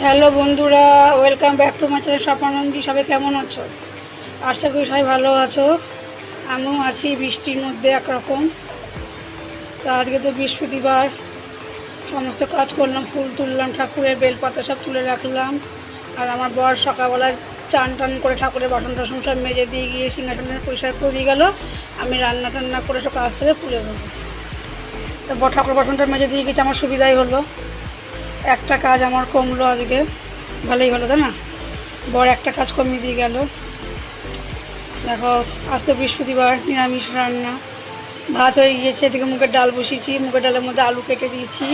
Hello বন্ধুরা, welcome back to my channel Swapnanandi. সবাই কেমন আছো? আশা করি সবাই ভালো আছো। আমিও আছি বৃষ্টির মধ্যে একরকম। তো আজকে তো বৃহস্পতিবার, সমস্ত কাজ করলাম, ফুল তুললাম, ঠাকুরের বেলপাতা সব তুলে রাখলাম। আর আমার বর সকালবেলা চান টান করে ঠাকুরের বাসন টাসন সব মেজে দিয়ে গিয়ে সিংহাসন পরিষ্কার করে দিয়ে গেলো। আমি রান্না টান্না করে সব কাজ থেকে তুলে দেবো। তো বর ঠাকুর বাসনটা মেজে দিয়ে গেছে, আমার সুবিধাই হলো। একটা কাজ আমার কমলো আজকে, ভালোই হলো তাই না? বড় একটা কাজ কমিয়ে দিয়ে গেল। দেখো, আজ তো বৃহস্পতিবার, নিরামিষ রান্না। ভাত হয়ে গিয়েছে, এদিকে মুগের ডাল বসিয়েছি, মুগের ডালের মধ্যে আলু কেটে দিয়েছি।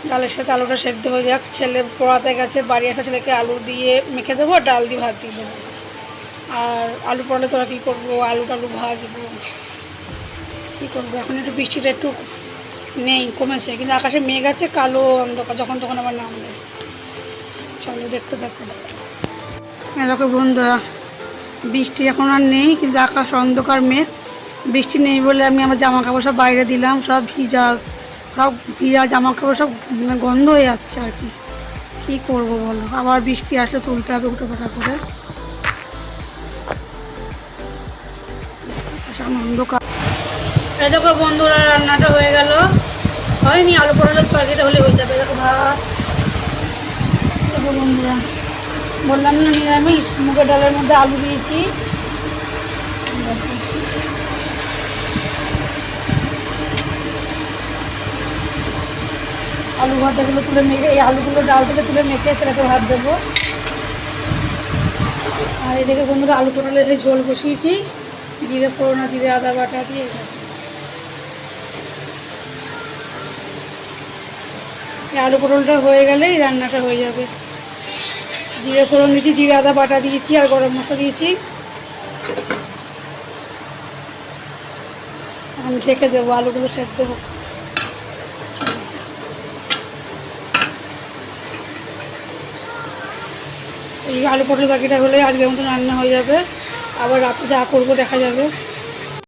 ডালের সাথে আলুটা সেদ্ধ হয়ে যাক। ছেলে পড়াতে গেছে, বাড়ি আসা ছেলেকে আলু দিয়ে মেখে দেবো, ডাল দিয়ে ভাত দিয়ে দেবো। আর আলু পড়লে তোরা কী করবো, আলু টালু ভাজবো, কী করবো। এখন একটু বৃষ্টিটা একটু নেই, কমেছে, কিন্তু আকাশে মেঘ আছে, কালো অন্ধকার, যখন তখন আবার নামবে। চলো দেখতে থাকো। দেখো বন্ধুরা, বৃষ্টি এখন আর নেই, কিন্তু আকাশ অন্ধকার মেঘ। বৃষ্টি নেই বলে আমি আমার জামা কাপড় সব বাইরে দিলাম, সব ভিজা জামা কাপড় সব গন্ধ হয়ে যাচ্ছে আর কি। কী করবো বলো, আবার বৃষ্টি আসলে তুলতে হবে উঠে পাঠা করে। অন্ধকার। এই দেখো বন্ধুরা, রান্নাটা হয়ে গেল। হয়নি, আলু পটলের তরকারিটা হলে হয়ে যাবে। দেখো ভাত। দেখো বন্ধুরা, বললাম না নিরামিষ, মুগের ডালের মধ্যে আলু দিয়েছি। আলু ভাজাগুলো তুলে মেখে, এই আলুগুলো ডাল থেকে তুলে মেখে ছেলেকে ভাত দেবো। আর এদিকে বন্ধুরা আলু পটলের ঝোল বসিয়েছি, জিরে ফোড়ন আর জিরে আদা বাটা দিয়ে। আলু পটলটা হয়ে গেলেই রান্নাটা হয়ে যাবে। জিরে ফোড়ন দিয়েছি, জিরে আদা বাটা দিয়েছি, আর গরম মশলা দিয়েছি। আমি ঢেকে দেবো, আলুগুলো সেদ্ধ হোক। এই আলু পটল বাকিটা হলে আজকের মতো রান্না হয়ে যাবে। আবার রাতে যা করবো দেখা যাবে।